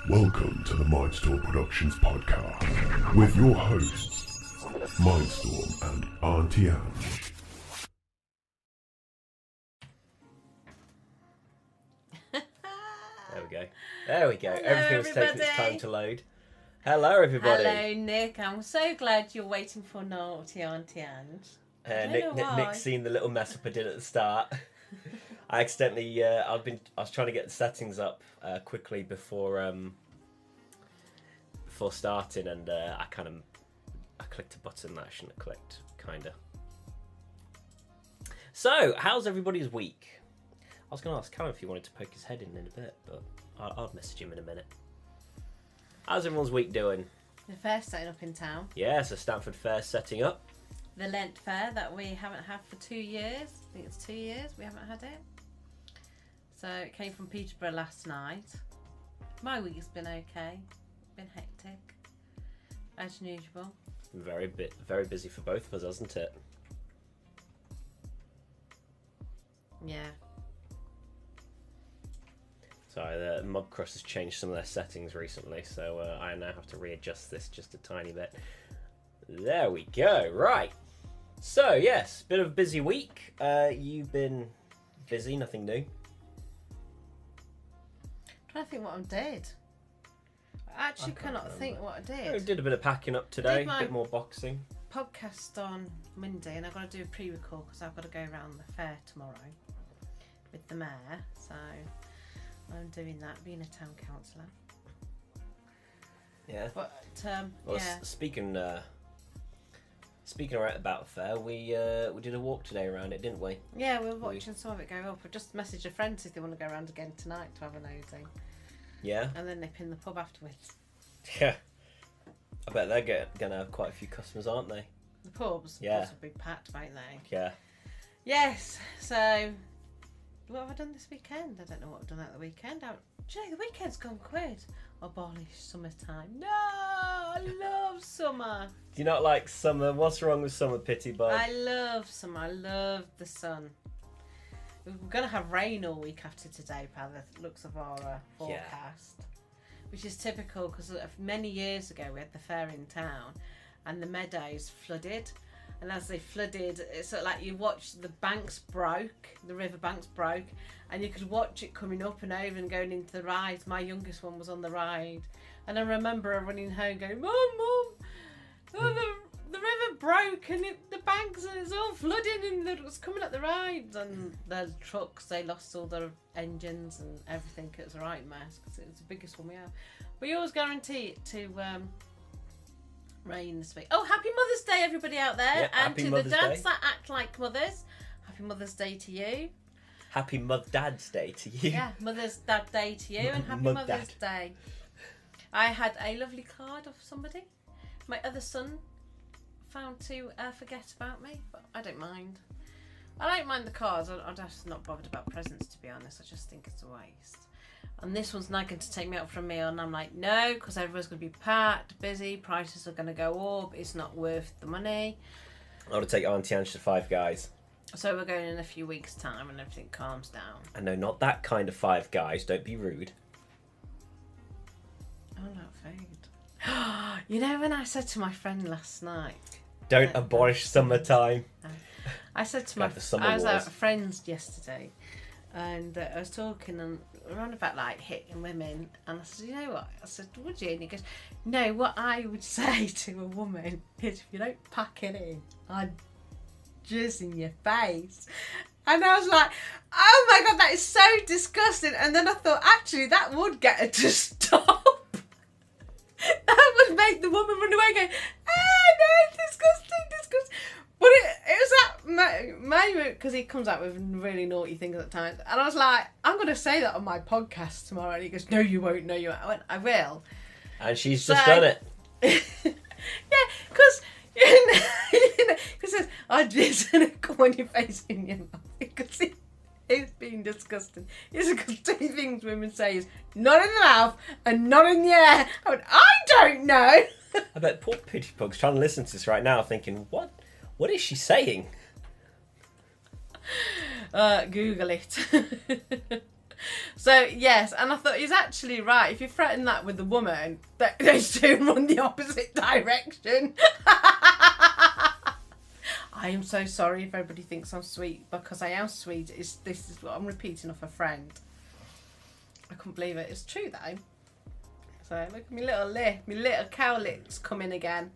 Welcome to the Mindstorm Productions podcast with your hosts, Mindstorm and Auntie Ange. There we go. Hello, Everything was taking its time to load. Hello, everybody. Hello, Nick. I'm so glad you're waiting for Naughty Auntie Ange. Nick's seen the little mess up I did at the start. I accidentally, I was trying to get the settings up quickly before starting, and I clicked a button that I shouldn't have clicked, kinda. So, how's everybody's week? I was going to ask Caino if he wanted to poke his head in a bit, but I'll message him in a minute. How's everyone's week doing? The fair's setting up in town. Yeah, so Stanford Fair setting up. The Lent Fair that we haven't had for 2 years. I think it's 2 years we haven't had it. So it came from Peterborough last night. My week's been okay. Been hectic, as usual. Very busy for both of us, hasn't it? Yeah. Sorry, the Mobcross has changed some of their settings recently, so I now have to readjust this just a tiny bit. There we go. Right. So, yes, bit of a busy week. You've been busy, nothing new. I'm trying to think what I did. I actually cannot think what I did. I did a bit of packing up today, a my bit more boxing. Podcast on Monday, and I've got to do a pre-record because I've got to go around the fair tomorrow with the mayor, so I'm doing that, being a town councillor. Yeah. But Well, yeah. Speaking right about the fair, we did a walk today around it, didn't we? Yeah, we were watching some of it go up. I just messaged a friend if they want to go around again tonight to have a nosing. Yeah. And then nip in the pub afterwards. Yeah. I bet they're gonna have quite a few customers, aren't they? The pubs? Yeah. The pubs will be packed, won't they? Yeah. Yes. So, what have I done this weekend? I don't know what I've done at the weekend. Do you know, the weekend's gone quick. Abolish summertime. No, I love summer. Do you not like summer? What's wrong with summer, Pitybug? I love summer. I love the sun. We're going to have rain all week after today, by the looks of our forecast. Yeah. Which is typical because many years ago we had the fair in town and the meadows flooded. And as they flooded, it's sort of like you watch the banks broke, the river banks broke, and you could watch it coming up and over and going into the rides. My youngest one was on the ride. And I remember her running home going, Mum, oh, the river broke and the banks and it's all flooding and it was coming up the rides. And the trucks, they lost all their engines and everything. It was a right mess because it was the biggest one we have. We always guarantee it to rain this week. Oh, happy Mother's Day, everybody out there. Yep, and to Mother's the dads Day. that act like mothers, happy Mother's Day to you. Happy Dad's Day to you. Yeah, Mother's Dad Day to you and happy Mother's Day. I had a lovely card off somebody. My other son found to forget about me, but I don't mind. I don't mind the cards. I'm just not bothered about presents, to be honest. I just think it's a waste. And this one's not going to take me out for a meal, and I'm like, no, because everyone's going to be packed, busy, prices are going to go up, it's not worth the money. I want to take Auntie Ange to Five Guys. So we're going in a few weeks' time and everything calms down. I know, not that kind of Five Guys, don't be rude. Oh, not food. You know, when I said to my friend last night... Don't abolish summertime. I said to Like I was at a friend's yesterday, and I was talking and we're on about like hitting women, and I said, you know what? I said, would you? And he goes, no. What I would say to a woman is, if you don't pack it in, I'd jizz in your face. And I was like, oh my god, that is so disgusting. And then I thought, actually, that would get her to stop. That would make the woman run away, going, no, disgusting. But it was that moment, because he comes out with really naughty things at times. And I was like, I'm going to say that on my podcast tomorrow. And he goes, no, you won't. No, you won't. I went, I will. And she's just done it. Yeah, because, because he says, I just going to come on your face in your mouth. Because it's been disgusting. It's because two things women say is, not in the mouth and not in the air. I went, I don't know. I bet poor Pitybug's trying to listen to this right now thinking, what is she saying? Google it. So, yes, and I thought he's actually right. If you threaten that with a woman, they soon run the opposite direction. I am so sorry if everybody thinks I'm sweet, because I am sweet. This is what I'm repeating off a friend. I couldn't believe it. It's true, though. So, look at my little lip. My little cow lick's coming again.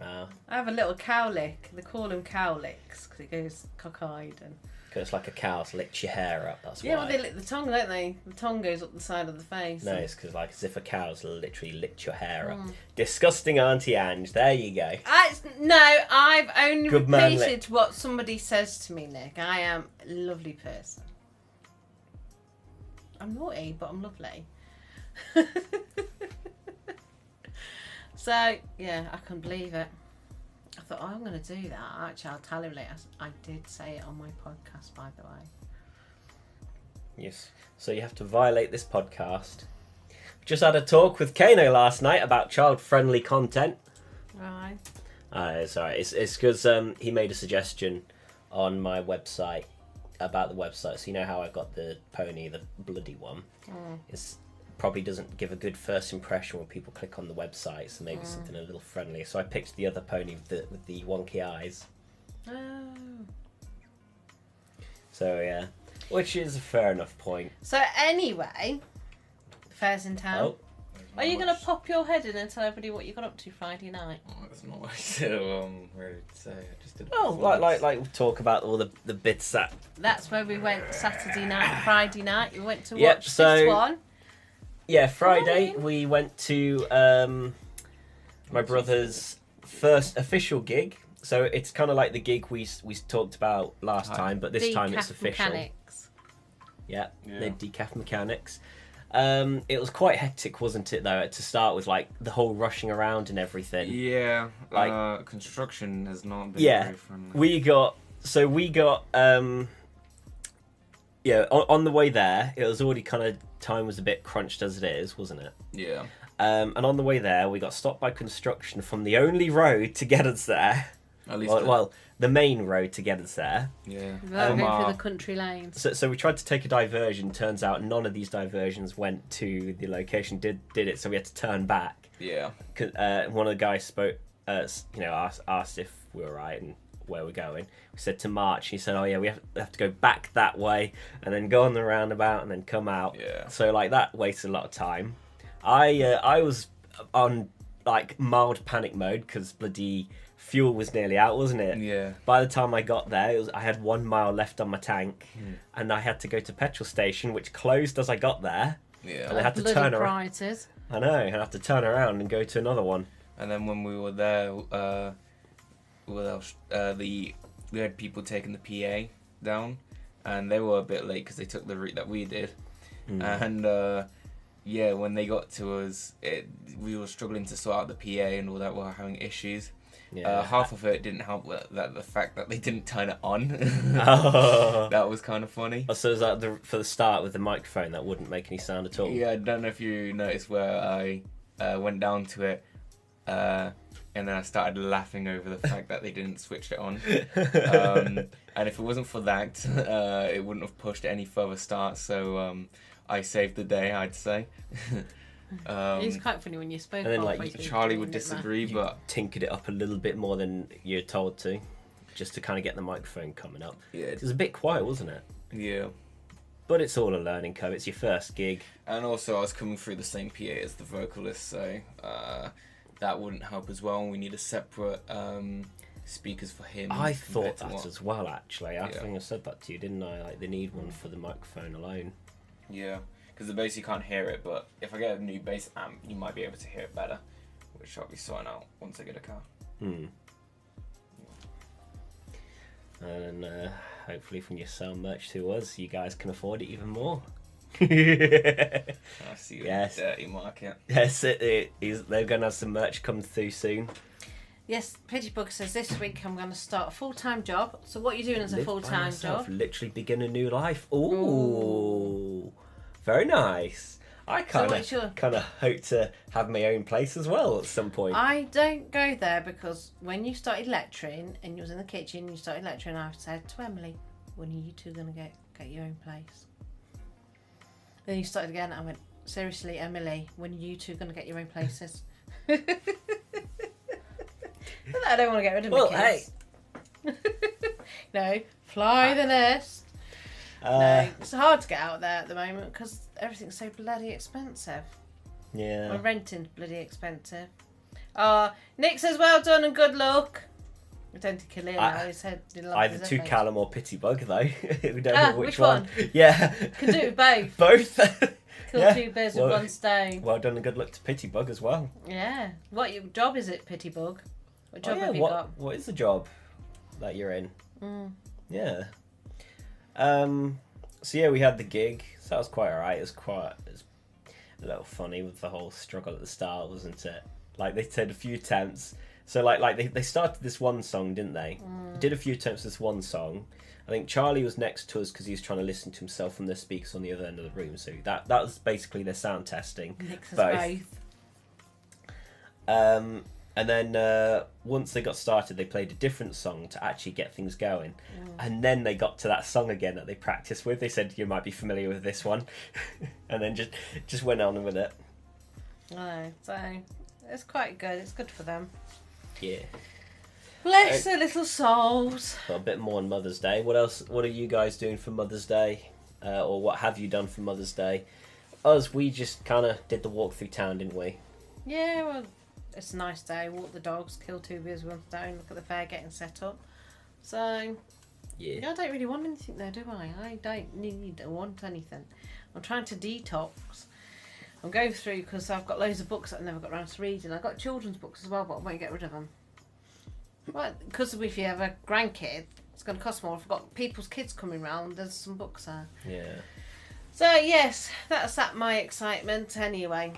I have a little cow lick. They call them cow licks because it goes cockeyed and. Because it's like a cow's licked your hair up. That's why. Yeah, well, they lick the tongue, don't they? The tongue goes up the side of the face. No, it's because like as if a cow's literally licked your hair up. Disgusting, Auntie Ange. There you go. No, I've only Good man repeated what somebody says to me, Nick. I am a lovely person. I'm naughty, but I'm lovely. So, yeah, I couldn't believe it. I thought, I'm going to do that. Actually, I'll tell him later. I did say it on my podcast, by the way. Yes. So you have to violate this podcast. Just had a talk with Caino last night about child-friendly content. Right. It's alright. It's because he made a suggestion on my website about the website. So you know how I got the pony, the bloody one. It's probably doesn't give a good first impression when people click on the website. So maybe something a little friendlier. So I picked the other pony with the wonky eyes. Oh. So yeah, which is a fair enough point. So anyway, the fair's in town. Oh. Are you going to pop your head in and tell everybody what you got up to Friday night? Oh, that's not what I said. Really to say. I just did. Oh, like talk about all the bits that. That's where we went Saturday night, Friday night. We went to Yep, watch so- this one. Yeah, Friday we went to my brother's first official gig. So it's kind of like the gig we talked about last time, but this time it's official. Mechanics. Yeah, the decaf mechanics. It was quite hectic, wasn't it? Though to start with, like the whole rushing around and everything. Yeah, Like- construction has not been Yeah, very friendly. we got on the way there. It was already kind of time was a bit crunched as it is, wasn't it? Yeah. And on the way there, we got stopped by construction from the only road to get us there. At least. Well, the main road to get us there. Yeah. Without going through the country lanes. So we tried to take a diversion. Turns out none of these diversions went to the location. Did it? So we had to turn back. Yeah. One of the guys spoke, asked if we were right and where we're going. We said to march. He said, "Oh yeah, we have to go back that way and then go on the roundabout and then come out." Yeah. So like that wasted a lot of time. I was on like mild panic mode because bloody fuel was nearly out, wasn't it? Yeah. By the time I got there, I had 1 mile left on my tank, and I had to go to petrol station, which closed as I got there. Yeah. And I had to Bloody turn around. prices. I know, and I had to turn around and go to another one. And then when we were there, we had people taking the PA down, and they were a bit late because they took the route that we did. And yeah, when they got to us, we were struggling to sort out the PA and all that. We were having issues. Yeah. Half of it didn't help with the fact that they didn't turn it on. Oh. That was kind of funny. So is that for the start with the microphone that wouldn't make any sound at all? Yeah, I don't know if you noticed where I went down to it, and then I started laughing over the fact that they didn't switch it on. And if it wasn't for that, it wouldn't have pushed any further start. So I saved the day, I'd say. It's quite funny when you spoke. And then, like, halfway through, Charlie would didn't it, Matt? disagree, but Tinkered it up a little bit more than you're told to, just to kind of get the microphone coming up. yeah, It was a bit quiet, wasn't it? yeah. But it's all a learning curve. It's your first gig. And also, I was coming through the same PA as the vocalist, so that wouldn't help as well. We need a separate speakers for him. I compared thought to that what- as well, actually. I Yeah. think I said that to you, didn't I? Like, they need one for the microphone alone. Yeah, because the bass you can't hear it, but if I get a new bass amp, you might be able to hear it better, which I'll be sorting out once I get a car. And hopefully when you sell merch to us, you guys can afford it even more. I see you Yes. in the dirty market. Yes, they're going to have some merch come through soon. Yes, Pitybug says this week I'm going to start a full-time job. So what are you doing as a Live by full-time yourself, job? literally begin a new life. Ooh. Very nice. I what's your- kind of hope to have my own place as well at some point. I don't go there because when you started lecturing and you was in the kitchen, you started lecturing, I said to Emily, when are you two going to get your own place? Then you started again. I went, seriously, Emily, when are you two going to get your own places? I don't want to get rid of my kids. No, fly the nest. No, it's hard to get out there at the moment because everything's so bloody expensive. Yeah. My renting's bloody expensive. Nick says, well done and good luck. I don't think he'll hear now. He said, either to Callum or Pitybug, though. We don't know which one. one. Yeah. Can do both. Both. Kill two birds with one stone. Well done and good luck to Pitybug as well. Yeah. What job is it, Pitybug? What job have you got? What is the job that you're in? Yeah. So yeah, we had the gig. So that was quite alright. It was a little funny with the whole struggle at the start, wasn't it? Like they said a few attempts. So like they started this one song, didn't they? Did a few attempts this one song. I think Charlie was next to us because he was trying to listen to himself from the speakers on the other end of the room. So that was basically their sound testing. Nick's both. And then once they got started, they played a different song to actually get things going. And then they got to that song again that they practiced with. They said, you might be familiar with this one. And then just went on with it. Oh, so it's quite good. It's good for them. Yeah. Bless their little souls. Got a bit more on Mother's Day. What else? What are you guys doing for Mother's Day? Or what have you done for Mother's Day? Us, we just kind of did the walk through town, didn't we? Yeah, well, it's a nice day. Walk the dogs, kill two birds with one stone, look at the fair getting set up. So, yeah, I don't really want anything there, do I? I don't need to want anything. I'm trying to detox. I'm going through because I've got loads of books that I never got around to reading. I've got children's books as well, but I won't get rid of them. Well, because if you have a grandkid, it's going to cost more. If I've got people's kids coming round, there's some books there. Yeah. So, yes, that's my excitement anyway.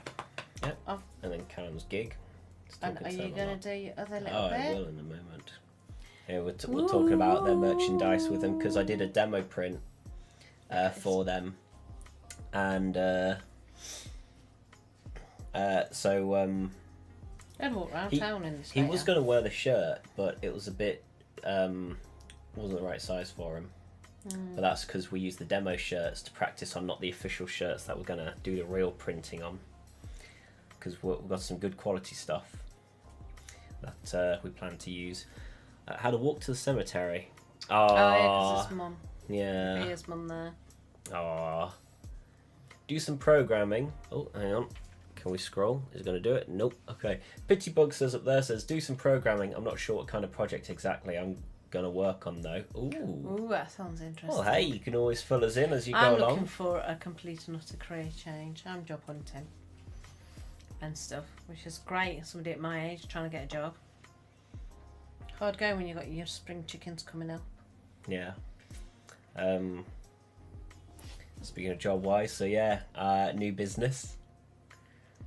Yep. And then Callum's gig. And are you going to do your other little bit? I will in a moment. Yeah, we're talking about their merchandise with them because I did a demo print for them. And I'd walk around town in this. He was going to wear the shirt, but it was a bit wasn't the right size for him. But that's because we used the demo shirts to practice on, not the official shirts that we're going to do the real printing on. Because we've got some good quality stuff that we plan to use. Had a walk to the cemetery. Oh yeah, because it's mum. Yeah. Here's mum there. Aww. Do some programming. Oh, hang on. Can we scroll? Is it going to do it? Nope. Okay. Pitybug says up there, says, do some programming. I'm not sure what kind of project exactly I'm going to work on, though. Ooh, that sounds interesting. Well, hey, you can always fill us in as you go I'm along. looking for a complete and utter career change. I'm job hunting and stuff, which is great. Somebody at my age trying to get a job. Hard going when you've got your spring chickens coming up. Yeah. Speaking of job-wise, so yeah, new business.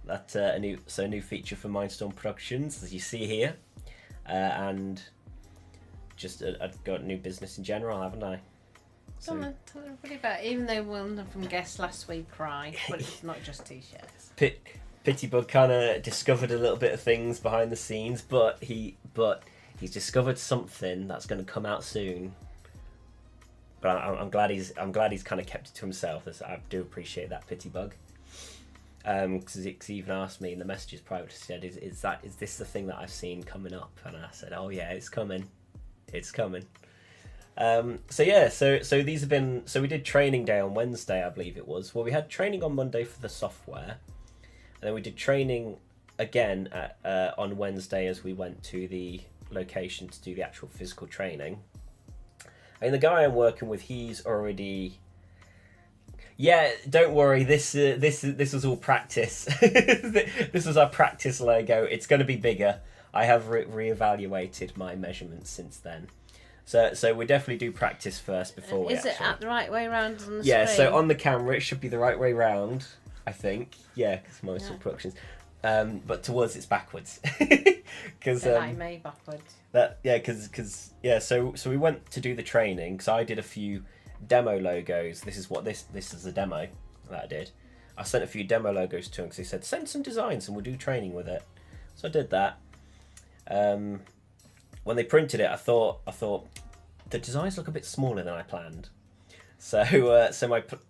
That's a new feature for Mindstorm Productions, as you see here, and just I've got new business in general, haven't I? So, tell everybody about it. Even though one of them guests last week cried, but it's not just t-shirts. Pitybug kind of discovered a little bit of things behind the scenes, but he's discovered something that's going to come out soon. But I'm glad he's kind of kept it to himself. I do appreciate that, Pitybug. Because he even asked me in the messages privately, said, "Is this the thing that I've seen coming up?" And I said, "Oh yeah, it's coming. It's coming." So these have been. So we did training day on Wednesday, I believe it was. Well, we had training on Monday for the software, and then we did training again on Wednesday as we went to the location to do the actual physical training. I mean, the guy I'm working with, he's already. Yeah, don't worry. This was all practice. This was our practice logo. It's going to be bigger. I have reevaluated my measurements since then. So we definitely do practice first before we. Is it at the right way round on the Yeah, screen? so on the camera it should be the right way round, I think. Yeah, because Mindstorm Productions. But towards it's backwards. Because like me backwards. So we went to do the training. So I did a few demo logos. This is a demo that I did. I sent a few demo logos to him because he said send some designs and we'll do training with it. So I did that. When they printed it, I thought the designs look a bit smaller than I planned. So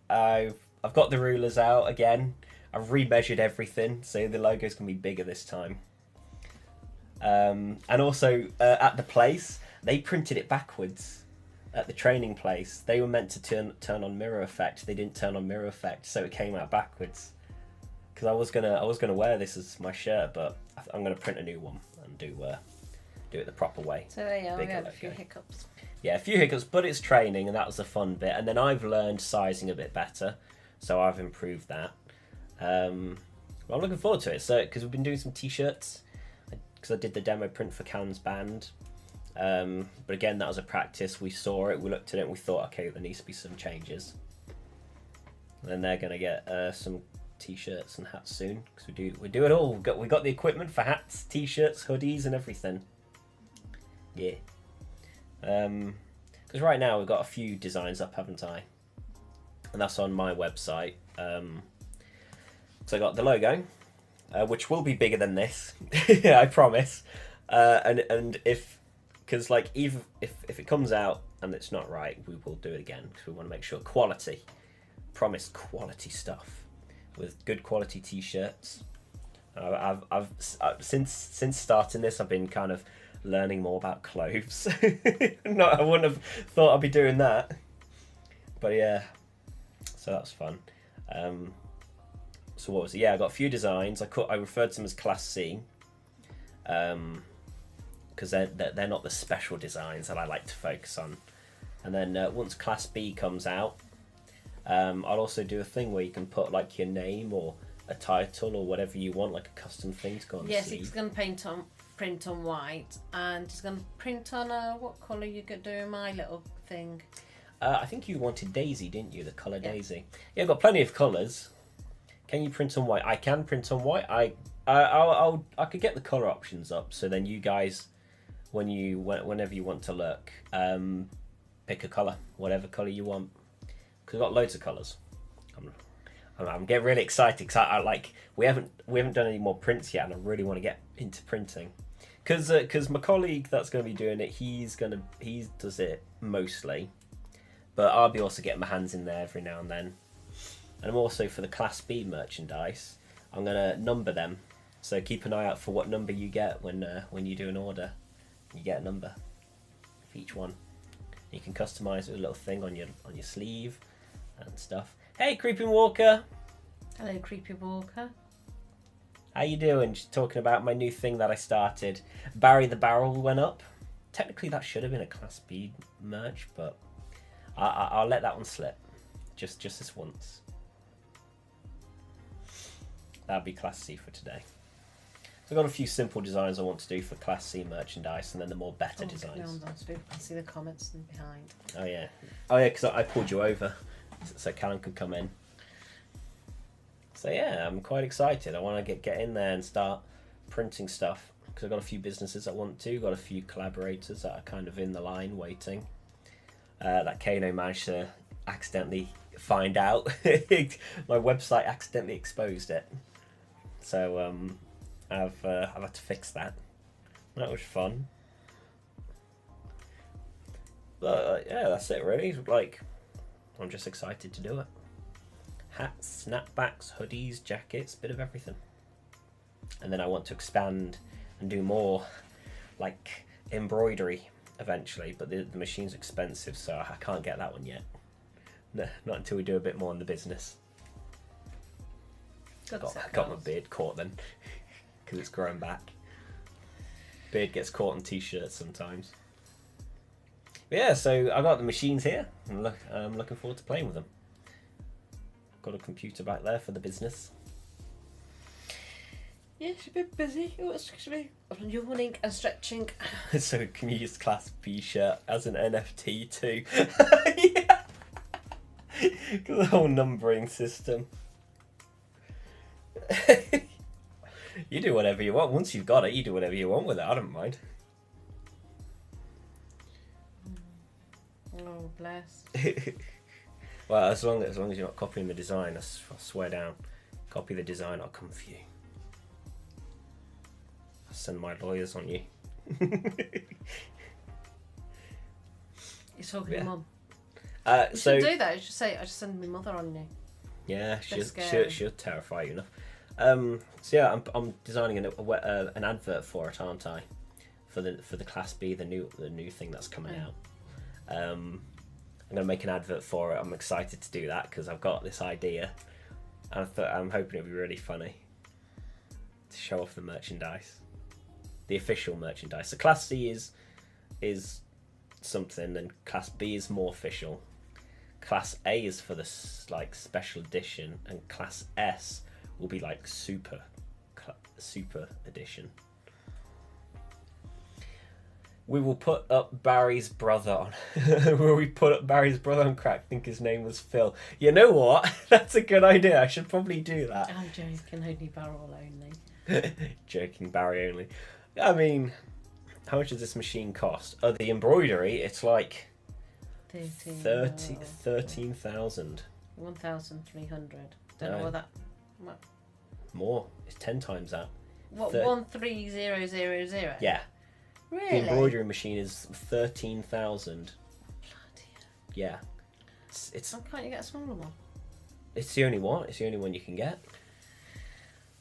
I I've got the rulers out again. I've remeasured everything, so the logo's going to be bigger this time. And also, at the place, they printed it backwards. At the training place, they were meant to turn on mirror effect. They didn't turn on mirror effect, so it came out backwards. Because I was gonna wear this as my shirt, but I'm gonna print a new one and do it the proper way. So there you are, we Bigger had a logo. few hiccups. Yeah, a few hiccups, but it's training, and that was the fun bit. And then I've learned sizing a bit better, so I've improved that. Well, I'm looking forward to it. So, because we've been doing some t-shirts, because I did the demo print for Callum's band. But again, that was a practice. We saw it, we looked at it, and we thought, okay, there needs to be some changes. And then they're gonna get some t-shirts and hats soon, because we do it all. We got the equipment for hats, t-shirts, hoodies, and everything. Yeah. Because right now we've got a few designs up, haven't I? And that's on my website. So I got the logo, which will be bigger than this, I promise. And because like even if it comes out and it's not right, we will do it again because we want to make sure quality, promise quality stuff with good quality t-shirts. I've since starting this, I've been kind of learning more about clothes. No, I wouldn't have thought I'd be doing that, but yeah, so that's fun. So what was it? Yeah, I got a few designs. I referred to them as Class C, because they're not the special designs that I like to focus on. And then once Class B comes out, I'll also do a thing where you can put like your name or a title or whatever you want, like a custom thing to go on the Yes, sleeve. it's going to print on white, and it's going to print on what colour you could do my little thing. I think you wanted Daisy, didn't you? The colour Daisy. Yeah, I've got plenty of colours. Can you print on white? I can print on white. I could get the colour options up, so then you guys, whenever you want to look, pick a colour, whatever colour you want. Because I've got loads of colours. I'm getting really excited because I like we haven't done any more prints yet, and I really want to get into printing. Because my colleague that's going to be doing it, he does it mostly, but I'll be also getting my hands in there every now and then. And I'm also, for the Class B merchandise, I'm going to number them. So keep an eye out for what number you get when you do an order. You get a number for each one. You can customise with a little thing on your sleeve and stuff. Hey, Creeping Walker. Hello, Creepy Walker. How you doing? Just talking about my new thing that I started. Barry the Barrel went up. Technically, that should have been a Class B merch, but I'll let that one slip. Just this once. That'll be Class C for today. So I've got a few simple designs I want to do for Class C merchandise, and then the more better designs. So people can see the comments and behind. Oh yeah, because I pulled you over so Callum could come in. So yeah, I'm quite excited. I want to get in there and start printing stuff, because I've got a few businesses I want to, got a few collaborators that are kind of in the line waiting. That Caino managed to accidentally find out. My website accidentally exposed it. So I've had to fix that. That was fun. But yeah, that's it really. Like, I'm just excited to do it. Hats, snapbacks, hoodies, jackets, bit of everything. And then I want to expand and do more, like embroidery eventually. But the machine's expensive, so I can't get that one yet. No, not until we do a bit more in the business. Got my beard caught then, because it's grown back. Beard gets caught on t-shirts sometimes. But yeah, so I got the machines here, and I'm looking forward to playing with them. Got a computer back there for the business. Yeah, she's a bit busy. Oh, excuse me. I'm yawning and stretching. So can you use Class B shirt as an NFT too? Yeah. The whole numbering system. You do whatever you want. Once you've got it, you do whatever you want with it. I don't mind. Oh, bless. Well, as long as you're not copying the design, I swear down. Copy the design, I'll come for you. I'll send my lawyers on you. You're talking to Mum. So you should do that. You should say, I just send my mother on you. Yeah, scary. she'll terrify you enough. So yeah, I'm designing an advert for it, aren't I? For the Class B, the new thing that's coming out. I'm gonna make an advert for it. I'm excited to do that because I've got this idea, and I'm hoping it'll be really funny to show off the merchandise, the official merchandise. So Class C is something, and Class B is more official. Class A is for the like special edition, and Class S will be like super edition. We will put up Barry's brother on. Will we put up Barry's brother on crack? I think his name was Phil. You know what? That's a good idea. I should probably do that. I'm joking. Only barrel only. Joking, Barry only. I mean, how much does this machine cost? Oh, the embroidery, it's like 13,000. 1,300. Don't know what that. What? More. It's 10 times that. What? 13000. Yeah. Really? The embroidery machine is 13,000. Bloody hell. Yeah. It's Why can't you get a smaller one? It's the only one. It's the only one you can get.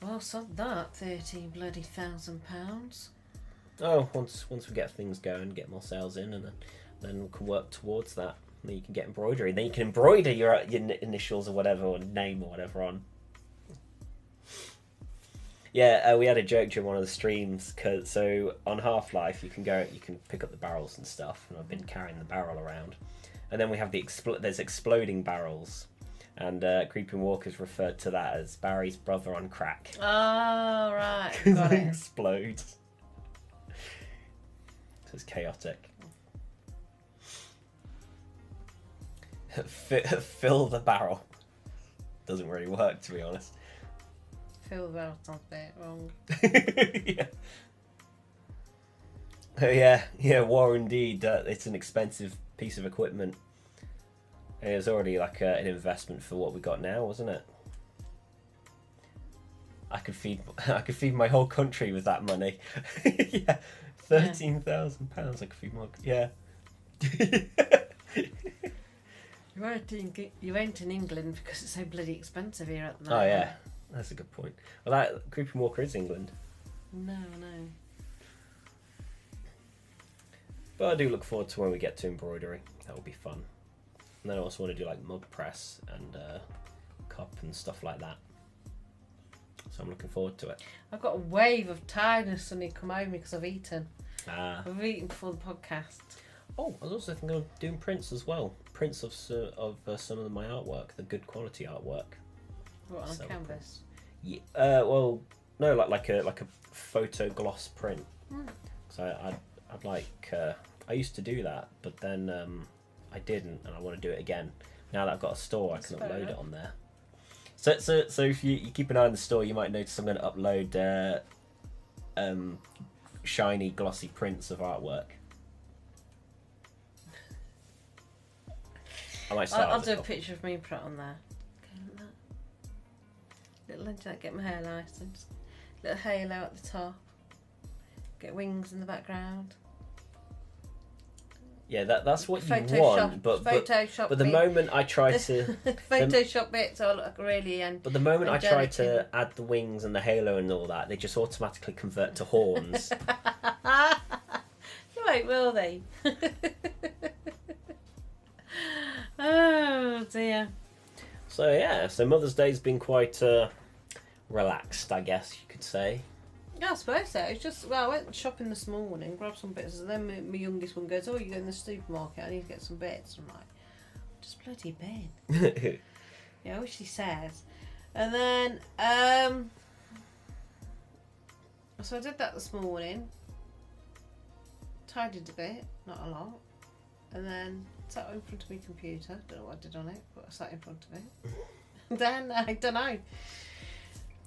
Well, sod that. £13,000. Oh, once we get things going, get more sales in, and then we can work towards that. And then you can get embroidery. Then you can embroider your initials or whatever, or name or whatever on. Yeah, we had a joke during one of the streams. So on Half-Life, you can pick up the barrels and stuff, and I've been carrying the barrel around. And then we have there's exploding barrels, and Creeping Walker's referred to that as Barry's brother on crack. Oh, right. Because Got it it. explodes. So it's chaotic. Fill the barrel. Doesn't really work, to be honest. Fill the barrel sounds a bit wrong. Yeah. Oh yeah, war indeed. It's an expensive piece of equipment. It was already like an investment for what we got now, wasn't it? I could feed my whole country with that money. Yeah, £13,000. I could feed my You ain't in England because it's so bloody expensive here at the moment. Oh yeah, that's a good point. Well, that Creeping Walker is England. No. But I do look forward to when we get to embroidery. That will be fun. And then I also want to do like mug press and cup and stuff like that. So I'm looking forward to it. I've got a wave of tiredness suddenly come over me because I've eaten. I've eaten before the podcast. Oh, I was also thinking of doing prints as well. Prints of some of my artwork, the good quality artwork. What, on So canvas? Yeah. Well, no, like a photo gloss print. So I'd like. I used to do that, but then I didn't, and I want to do it again. Now that I've got a store, I can upload it on there. So if you keep an eye on the store, you might notice I'm going to upload shiny, glossy prints of artwork. I might start. I'll do a picture of me and put it on there. Okay, like that. Little like that, get my hair nice and just little halo at the top. Get wings in the background. Yeah, that's what you Photoshop, want, but the moment I try to Photoshop bit so I look really but the moment I try angelic to add the wings and the halo and all that, they just automatically convert to horns. Right, will they? Oh dear. So yeah, so Mother's Day's been quite relaxed, I guess you could say. Yeah, I suppose so. It's just, well, I went shopping this morning, grabbed some bits, and then my youngest one goes, "Oh, you go in the supermarket, I need to get some bits." I'm like, just bloody Ben. Yeah, which he says. And then, so I did that this morning. Tidied a bit, not a lot. And then sat in front of my computer. Don't know what I did on it, but I sat in front of it. Then, I don't know.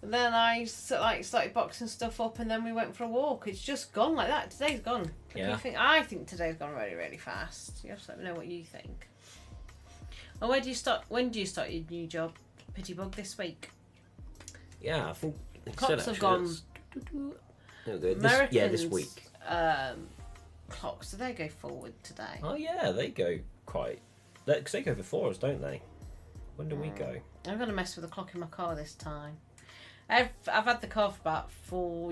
And then I started boxing stuff up, and then we went for a walk. It's just gone like that. Today's gone. Yeah. I think today's gone really, really fast. You have to let me know what you think. And when do you start your new job, Pitybug, this week? Yeah, I think Clocks have gone. This week. Clocks, do they go forward today? Oh yeah, they go quite. Because they go before us, don't they? When do we go? I'm going to mess with the clock in my car this time. I've had the car for about 4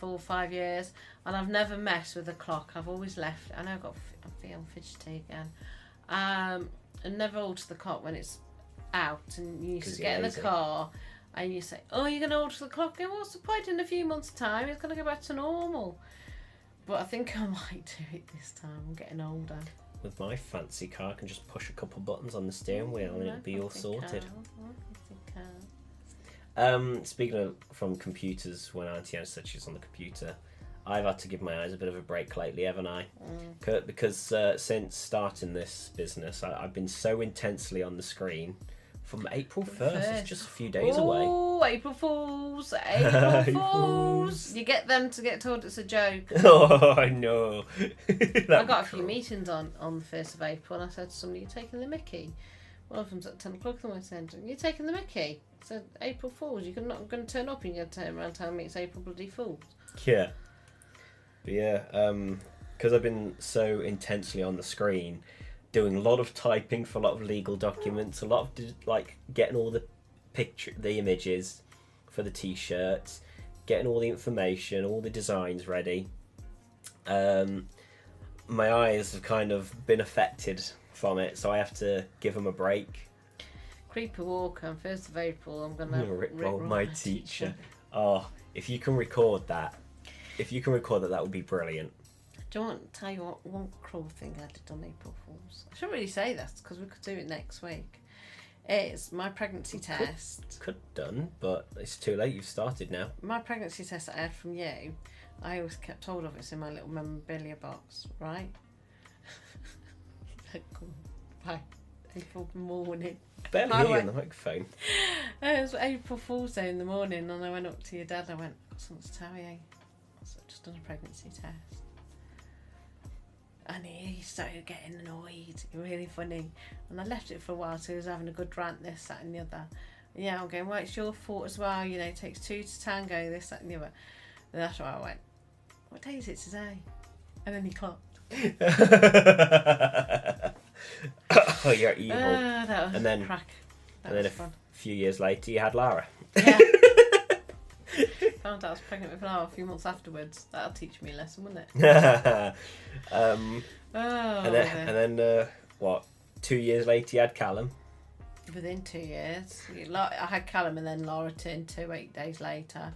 or 5 years, and I've never messed with the clock. I've always left. I know I'm feeling fidgety again. And never alter the clock when it's out, and you used to get in the car and you say, oh, you're going to alter the clock? What's the point? In a few months' time it's going to go back to normal. But I think I might do it this time. I'm getting older. With my fancy car, I can just push a couple buttons on the steering wheel and it'll be all sorted. Speaking of from computers, when Auntie Ange said she's on the computer, I've had to give my eyes a bit of a break lately, haven't I? Because since starting this business, I've been so intensely on the screen. From April 1st, it's just a few days away. Oh, April Fools! April Fools! You get them to get told it's a joke. Oh, I know. I got a few meetings on the 1st of April, and I said to somebody, you're taking the mickey. One of them's at 10 o'clock in the morning saying, you're taking the mickey. I said, April Fools, you're not going to turn up and you're going to turn around and tell me it's April bloody Fools. Yeah. But yeah, because I've been so intensely on the screen, doing a lot of typing for a lot of legal documents, a lot of like getting all the images for the t-shirts, getting all the information, all the designs ready. My eyes have kind of been affected from it, so I have to give them a break. Creeper Walker on 1st of April, I'm going to rickroll my teacher. Oh, if you can record that, that would be brilliant. Do you want to tell you what one cruel thing I did on April Fools? I shouldn't really say that because we could do it next week. It's my pregnancy test. Could done, but it's too late. You've started now. My pregnancy test that I had from you, I always kept hold of. It's in my little memorabilia box, right? Bye. April morning. Barely hear you on the microphone. It was April Fool's Day in the morning, and I went up to your dad. I went, I've got something to tell you. So I've just done a pregnancy test. And he started getting annoyed, really funny. And I left it for a while, so he was having a good rant, this, that and the other. And yeah, I'm going, well, it's your fault as well, you know, it takes two to tango, this, that and the other. And that's why I went, what day is it today? And then he clocked. Oh, you're evil. That was and then, crack. And then a few years later, you had Lara. Yeah. Found out I was pregnant with Lara a few months afterwards. That'll teach me a lesson, wouldn't it? And then what? 2 years later, you had Callum. Within 2 years, I had Callum, and then Laura turned 2 8 days later,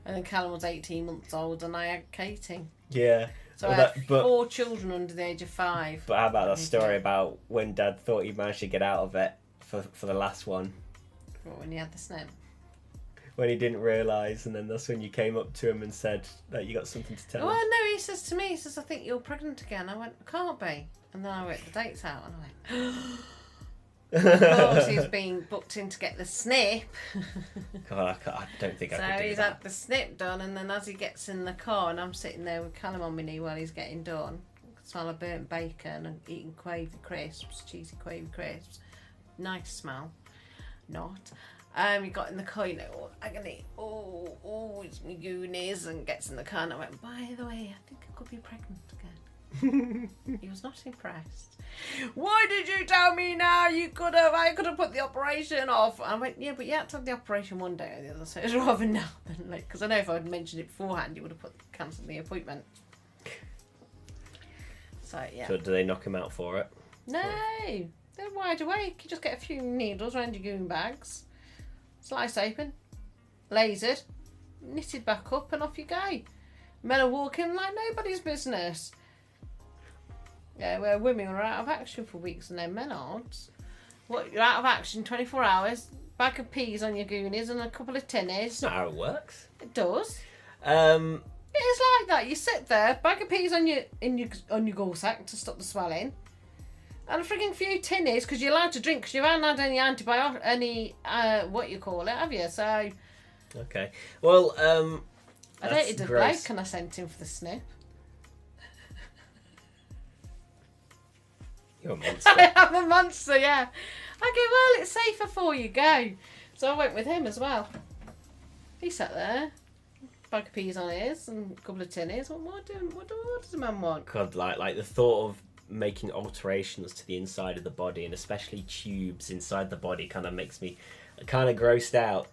and then Callum was 18 months old, and I had Katie. Yeah. So I had 4 children under the age of 5. But how about that story about when Dad thought he managed to get out of it for the last one? What, when he had the snip? When he didn't realise, and then that's when you came up to him and said that you got something to tell him. Well, no, he says to me, I think you're pregnant again. I went, I can't be. And then I worked the dates out, and I went, of course he's been booked in to get the snip. God, I don't think I could do that. So he's had the snip done, and then as he gets in the car, and I'm sitting there with Callum on my knee while he's getting done, I can smell of burnt bacon and eating quavy crisps, cheesy quavy crisps. Nice smell. Not. He got in the car, you know, agony. Oh, it's me goonies, and gets in the car, and I went, by the way, I think I could be pregnant again. He was not impressed. Why did you tell me now? I could have put the operation off. I went, yeah, but you had to have the operation one day or the other, so it's rather now than later. Because I know if I'd mentioned it beforehand, you would have cancelled the appointment. So, yeah. So do they knock him out for it? No, they're wide awake. You just get a few needles around your goon bags, slice open, lasered, knitted back up, and off you go. Men are walking like nobody's business. Yeah, where women are out of action for weeks and then men aren't. What, you're out of action 24 hours, bag of peas on your goonies and a couple of tinnies. That's not how it works. It does. Um, It is like that. You sit there, bag of peas on your gall sack to stop the swelling, and a frigging few tinnies because you're allowed to drink because you haven't had any what you call it, have you? So. Okay. Well, I dated a bloke and I sent him for the snip. You're a monster. I am a monster, yeah. I go, well, it's safer for you, go. So I went with him as well. He sat there, bag of peas on his and a couple of tinnies. What does a man want? God, like the thought of making alterations to the inside of the body, and especially tubes inside the body, kind of makes me kind of grossed out.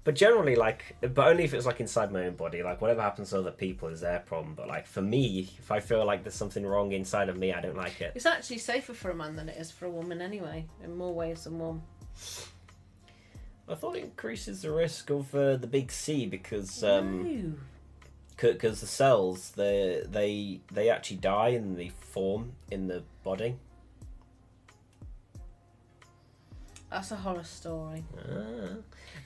But generally, like, but only if it's like inside my own body. Like, whatever happens to other people is their problem. But like for me, if I feel like there's something wrong inside of me, I don't like it. It's actually safer for a man than it is for a woman anyway, in more ways than one. I thought it increases the risk of the big C because No. because the cells they actually die and they form in the body. That's a horror story.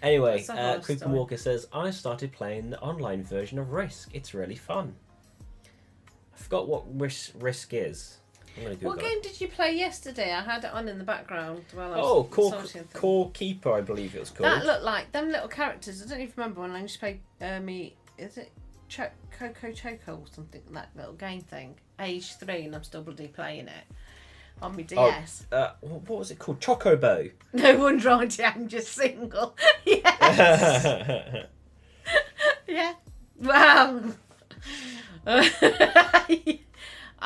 Anyway, That's a horror Creepy story. Walker says, I started playing the online version of Risk. It's really fun. I forgot what Risk is. I'm gonna Google What game did you play yesterday? I had it on in the background while I was sorting things. Core Keeper, I believe it was called. That looked like them little characters. I don't even remember when I used to play is it Coco Choco or something, that little game thing. Age 3 and I'm still bloody playing it on my DS. What was it called? Chocobo. No wonder Auntie I'm just single. Yes. Yeah. Wow.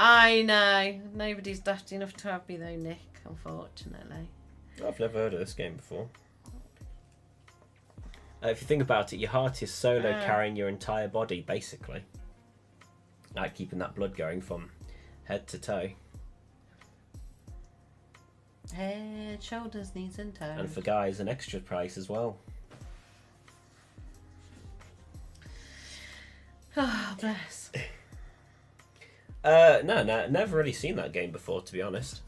I know. Nobody's daft enough to have me though, Nick, unfortunately. I've never heard of this game before. If you think about it, your heart is solo carrying your entire body, basically. Like keeping that blood going from head to toe. Head, shoulders, knees and toes. And for guys, an extra price as well. Oh, bless. No, never really seen that game before, to be honest.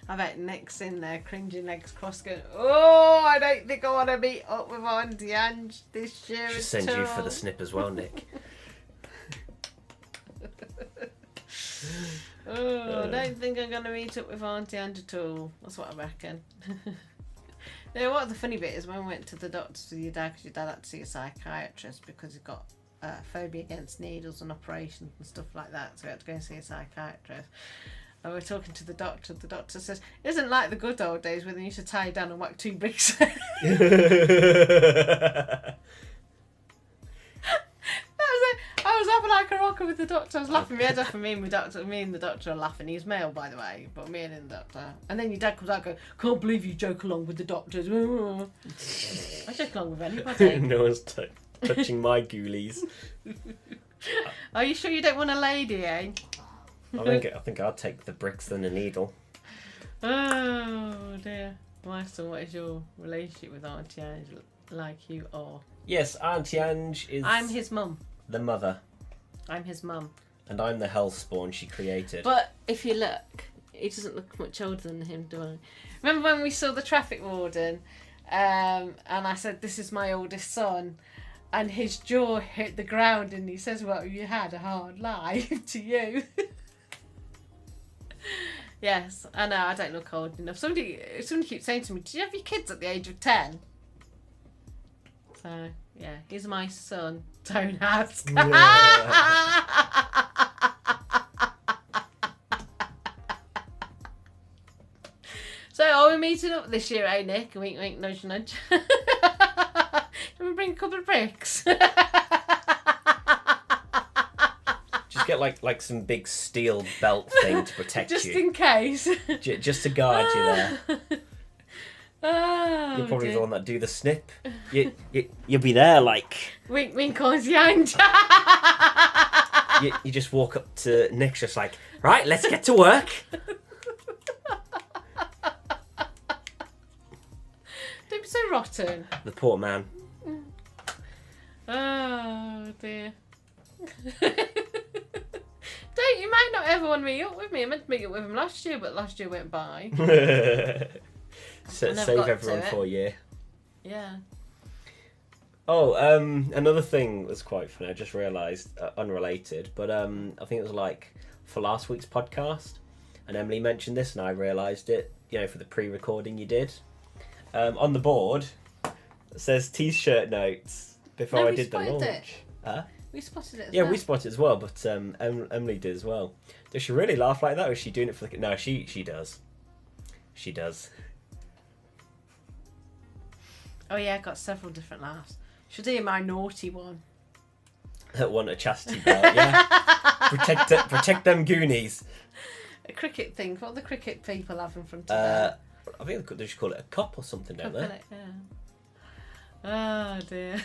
I bet Nick's in there, cringing legs crossed, going, oh, I don't think I want to meet up with Auntie Ange this year. Should send you for the snip as well, Nick. Oh, I don't think I'm going to meet up with Auntie Ange at all. That's what I reckon. Now, what the funny bit is when we went to the doctors with your dad, because your dad had to see a psychiatrist because he got phobia against needles and operations and stuff like that, so we had to go and see a psychiatrist. And we're talking to the doctor. The doctor says, it isn't like the good old days when they used to tie you down and whack 2 bricks. I was laughing like a rocker with the doctor. I was laughing my head off, and me and the doctor are laughing. He's male, by the way, but me and the doctor. And then your dad comes out and goes, can't believe you joke along with the doctors. I joke along with anybody. No one's touching my ghoulies. Are you sure you don't want a lady, eh? I think I'll take the bricks than a needle. Oh dear. My son, what is your relationship with Auntie Ange like you are? Yes, Auntie Ange is... I'm his mum. The mother. I'm his mum. And I'm the hellspawn she created. But if you look, he doesn't look much older than him, do I? Remember when we saw the traffic warden, and I said, this is my oldest son, and his jaw hit the ground and he says, well, you had a hard life to you. Yes, I know, I don't look old enough. Somebody keeps saying to me, did you have your kids at the age of 10? So, yeah, he's my son. Don't ask. So, are we meeting up this year, eh, Nick? Wink, wink, nudge, nudge. Can we bring a couple of bricks? Just get like some big steel belt thing to protect Just you. in case. Just to guard you there. Oh, You're probably dear. the one that do the snip. You'll be there like... Wink, wink, Auntie Ange. You just walk up to Nick just like, right, let's get to work. Don't be so rotten. The poor man. Oh, dear. You might not ever want to meet up with me. I meant to meet up with him last year, but last year went by. Save got to everyone it. for a year. Yeah. Oh, another thing that's quite funny, I just realised, unrelated, but I think it was like for last week's podcast, and Emily mentioned this and I realised it, for the pre-recording you did. On the board, it says t-shirt notes before No, I we did the spotted launch. it. Huh? We spotted it as Yeah, well. we spotted it as well, but Emily did as well. Does she really laugh like that, or is she doing it for the... No, she does. She does. Oh yeah, I got several different laughs. Should do my naughty one. Want a chastity belt, yeah? Protect them Goonies. A cricket thing. What do the cricket people have in front of them? I think they just call it a cup or something, don't they? Yeah. Oh dear.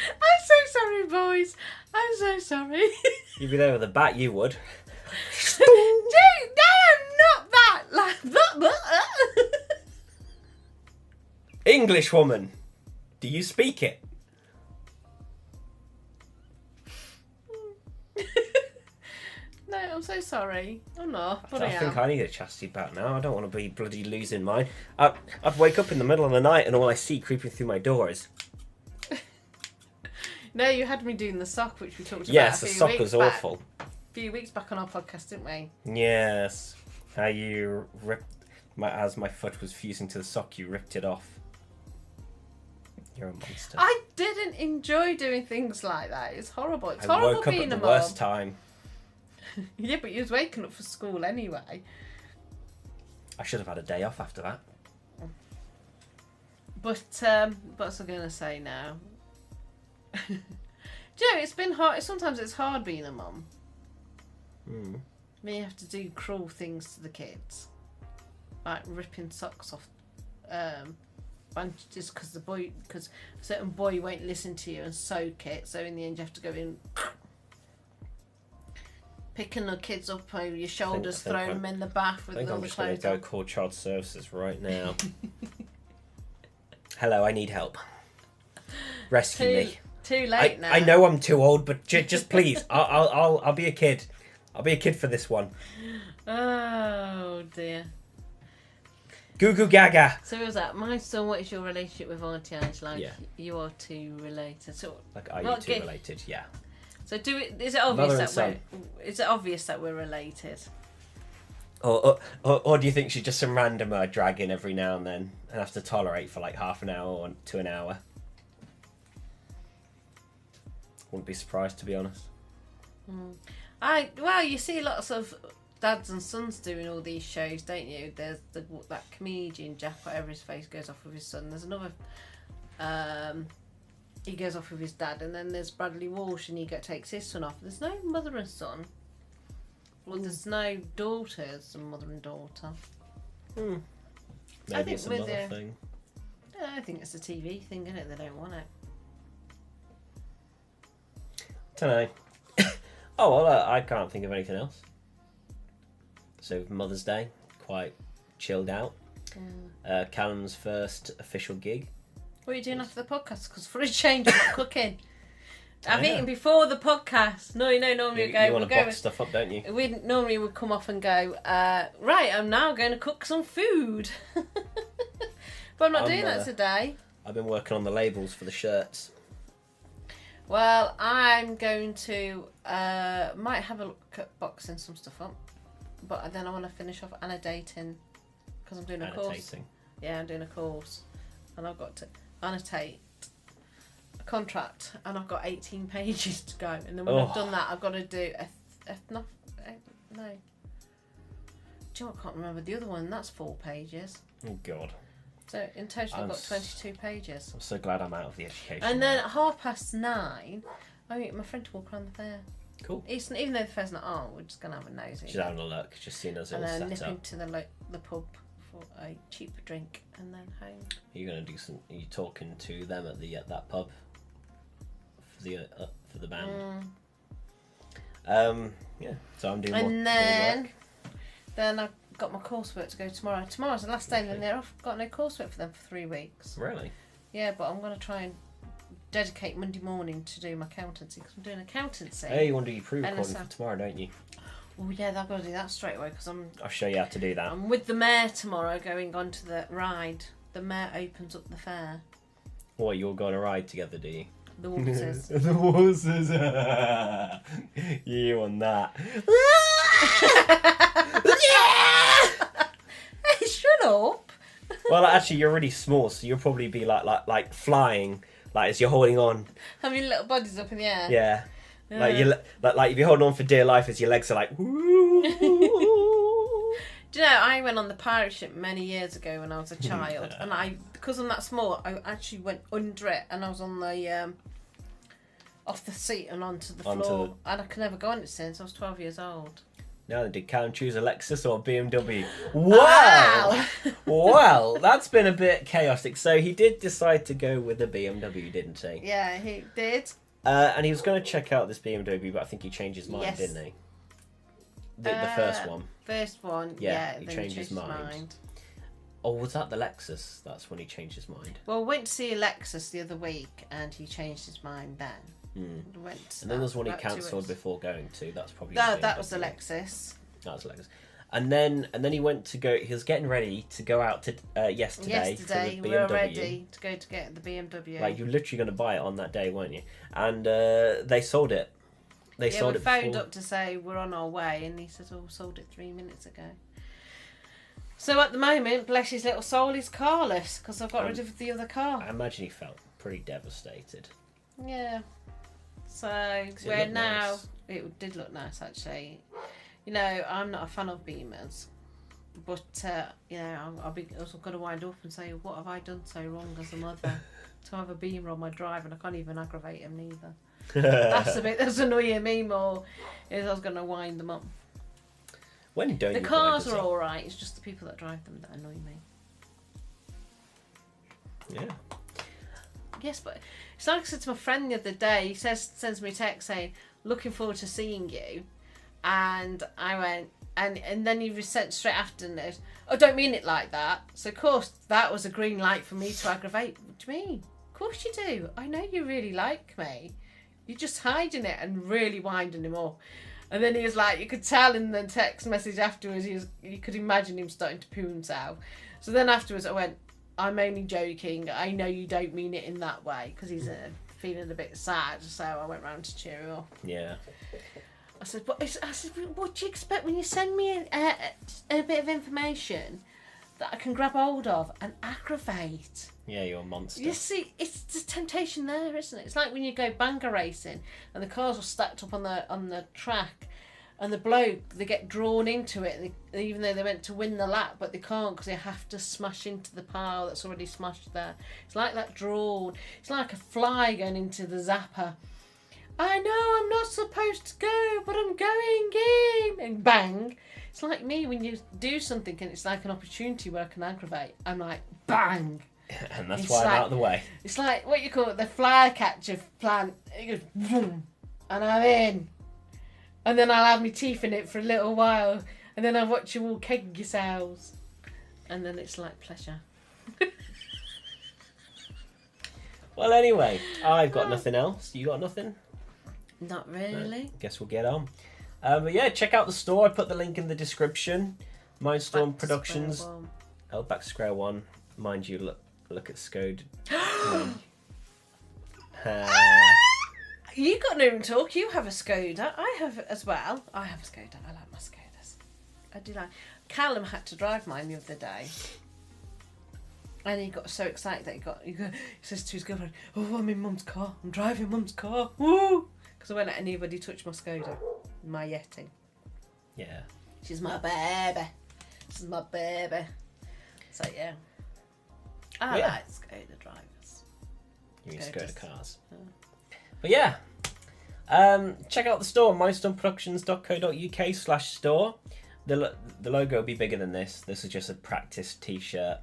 I'm so sorry, boys. I'm so sorry. You'd be there with a bat, you would. Dude, no, I'm not that. English woman, do you speak it? No, I'm so sorry. I'm not, but I I am. think I need a chastity bat now. I don't want to be bloody losing mine. I'd wake up in the middle of the night and all I see creeping through my door is... No, you had me doing the sock, which we talked Yes, about the sock was awful. A few weeks back on our podcast, didn't we? Yes. How you ripped... As my foot was fusing to the sock, you ripped it off. You're a monster. I didn't enjoy doing things like that. It's horrible. It's I horrible woke up being at the a mum. worst time. Yeah, but you was waking up for school anyway. I should have had a day off after that. But what's I gonna say now? Do you know, it's been hard. Sometimes it's hard being a mum. Mm. You have to do cruel things to the kids, like ripping socks off, just because a certain boy won't listen to you and soak it. So in the end, you have to go in, picking the kids up over your shoulders, throwing them in the bath with I think all I'm the just going to clothes go on. call child services right now. Hello, I need help. Rescue me. Too late now. I know I'm too old, but just please, I'll be a kid. I'll be a kid for this one. Oh dear. Goo goo gaga. So what was that? My son, what is your relationship with Auntie Ange like? Yeah. You are two related. So Like, are you what two gi- related? Yeah. So is it obvious Mother and that son. is it obvious that we're related? Or do you think she's just some random dragging every now and then and have to tolerate for like half an hour or to an hour? Wouldn't be surprised, to be honest. Well, you see lots of dads and sons doing all these shows, don't you? There's that comedian Jack, whatever his face, goes off with his son. There's another, he goes off with his dad, and then there's Bradley Walsh, and he takes his son off. There's no mother and son. Well, there's no daughters and mother and daughter. Maybe think it's with another the- thing. I think it's a TV thing, isn't it? They don't want it. Don't know. Oh, well, I can't think of anything else. So, Mother's Day, quite chilled out. Callum's first official gig. What are you doing after the podcast? Because for a change, I'm not cooking. I've I know. eaten before the podcast. No, normally we go. You want we'll to go. box stuff up, don't you? We normally would come off and go, right, I'm now going to cook some food. But I'm not doing that today. I've been working on the labels for the shirts. Well, I'm going to, might have a look at boxing some stuff up. But then I want to finish off annotating, because I'm doing a course. Annotating. Yeah, I'm doing a course. And I've got to annotate a contract, and I've got 18 pages to go. And then when I've done that, I've got to do no. Do you know what? I can't remember the other one. That's 4 pages. Oh, God. So in total, I've got 22 pages. I'm so glad I'm out of the education. And then now. at 9:30, I meet my friend to walk around the fair. Cool. Even though the fair's not on, we're just going to have a nosy. Just having a look, just seeing us all and then set nip up. into the pub for a cheap drink, and then home. Are you going to do some... Are you talking to them at that pub? For the band? Yeah, so I'm doing more And work. then I've got my coursework to go tomorrow. Tomorrow's the last day, and then they're off. Got no coursework for them for 3 weeks. Really? Yeah, but I'm going to try and dedicate Monday morning to do my accountancy, because I'm doing accountancy. Hey, you want to do your pre-recording NSF. for tomorrow, don't you? Oh yeah, I've got to do that straight away, because I'll show you how to do that. I'm with the mayor tomorrow, going on to the ride. The mayor opens up the fair. What, you're going to ride together, do you? The horses. The horses. You on that. Hey, shut up! Well, actually, you're really small, so you'll probably be like flying, like as you're holding on. Having little bodies up in the air. Yeah. Like you, like if you're holding on for dear life, as your legs are like. Do you know, I went on the pirate ship many years ago when I was a child, and because I'm that small, I actually went under it, and I was on the off the seat and onto the Onto floor. And I could never go on it since. I was 12 years old. Now, did Callum choose a Lexus or a BMW? Wow! Well, that's been a bit chaotic. So he did decide to go with a BMW, didn't he? Yeah, he did. And he was going to check out this BMW, but I think he changed his mind, Yes. didn't he? The first one. First one, Yeah, yeah. he then changed his mind. Or was that the Lexus? That's when he changed his mind. Well, we went to see a Lexus the other week, and he changed his mind then. And then there's one he cancelled before going to. That's probably that was the Lexus. That was Lexus. And then he went to go. He was getting ready to go out to yesterday for the BMW. We were ready to go to get the BMW. Like, you were literally going to buy it on that day, weren't you? And they sold it. They sold it. We phoned up to say we're on our way, and he said, "Oh, sold it 3 minutes ago." So at the moment, bless his little soul, he's carless because I've got rid of the other car. I imagine he felt pretty devastated. Yeah. So It we're looked now. nice. It did look nice, actually. You know, I'm not a fan of Beamers, but you know, I'm also going to wind up and say, what have I done so wrong as a mother to have a Beamer on my drive, and I can't even aggravate him neither. That's the bit that's annoying me more. Is I was going to wind them up. When don't The you cars wind are us up? all right. It's just the people that drive them that annoy me. Yeah. Yes, but it's like I said to my friend the other day. He sends me a text saying, "Looking forward to seeing you," and I went, and then he sent straight after this. "Oh, don't mean it like that." So of course that was a green light for me to aggravate. What do you mean? Of course you do. I know you really like me. You're just hiding it and really winding him up. And then he was like, you could tell in the text message afterwards, you could imagine him starting to poo himself. So then afterwards I went, "I'm only joking. I know you don't mean it in that way," because he's feeling a bit sad. So I went round to cheer him up. Yeah. I said, "What do you expect when you send me a bit of information that I can grab hold of and aggravate?" Yeah, you're a monster. You see, it's the temptation there, isn't it? It's like when you go banger racing and the cars are stacked up on the track, and the bloke, they get drawn into it, and even though they're meant to win the lap, but they can't because they have to smash into the pile that's already smashed there. It's like that drawn. It's like a fly going into the zapper. I know I'm not supposed to go, but I'm going in, and bang. It's like me when you do something and it's like an opportunity where I can aggravate. I'm like, bang. And that's It's why I'm like- out of the way. It's like what you call it, the fly catcher plant. It goes boom, and I'm in, and then I'll have my teeth in it for a little while, and then I'll watch you all keg yourselves, and then it's like pleasure. Well, anyway, I've got nothing else. You got nothing? Not really. Guess we'll get on. But yeah, check out the store. I put the link in the description. Mindstorm Back to Productions. square one. Oh, back to square one. Mind you, look at Scode. You got no talk. You have a Skoda. I have as well. I have a Skoda. I like my Skodas. I do like. Callum had to drive mine the other day, and he got so excited that he says to his girlfriend, "Oh, I'm in Mum's car. I'm driving Mum's car. Woo!" Because I won't let anybody touch my Skoda, my Yeti. Yeah. She's my baby. This is my baby. So yeah, I Yeah. like Skoda drivers. You mean Skodas. Skoda cars. But yeah. Check out the store, mindstormproductions.co.uk/store. The logo will be bigger than this. This is just a practice t-shirt.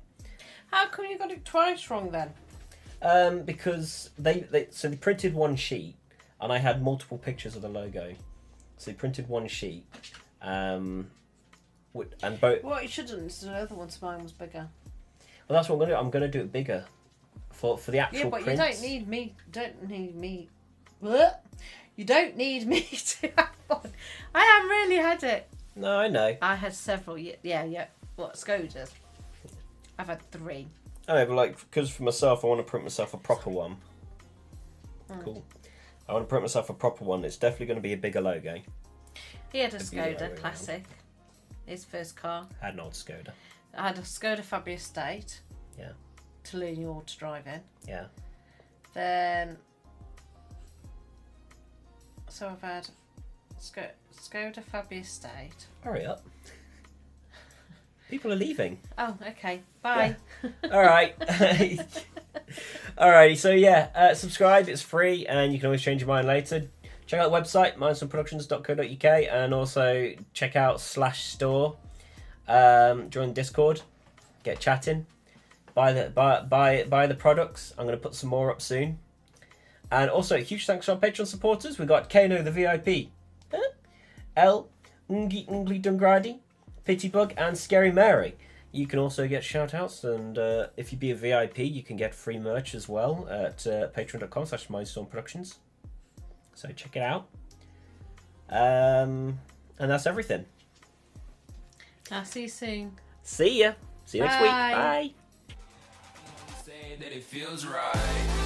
How come you got it twice wrong then? Because they printed one sheet and I had multiple pictures of the logo. So they printed one sheet. And both. What you shouldn't is the other one's mine was bigger. Well, that's what I'm gonna do. I'm gonna do it bigger for the actual Yeah, but prints. you don't need me. Bleh. You don't need me to have one. I haven't really had it. No, I know. I had several. Yeah. What Skodas? I've had 3. I know, but like, because for myself, I want to print myself a proper one. Cool. I want to print myself a proper one. It's definitely going to be a bigger logo. He had a It'd be the other way Skoda around. Classic. His first car. I had an old Skoda. I had a Skoda Fabia Estate. Yeah. To learn you all to drive in. Yeah. Then. So I've had Skoda Fabia Estate. Hurry up. People are leaving. Oh, okay. Bye. All right. Alrighty, so yeah, subscribe. It's free, and you can always change your mind later. Check out the website, mindstormproductions.co.uk, and also check out /store. Join Discord, get chatting, buy the products. I'm going to put some more up soon. And also, huge thanks to our Patreon supporters. We got Caino the VIP, Nggyunglydngraady, Pitybug, and Scary Mary. You can also get shout-outs, and if you be a VIP, you can get free merch as well at patreon.com/mindstormproductions. So check it out. And that's everything. I'll see you soon. See ya. See you next week. Bye. Bye. Say that it feels right.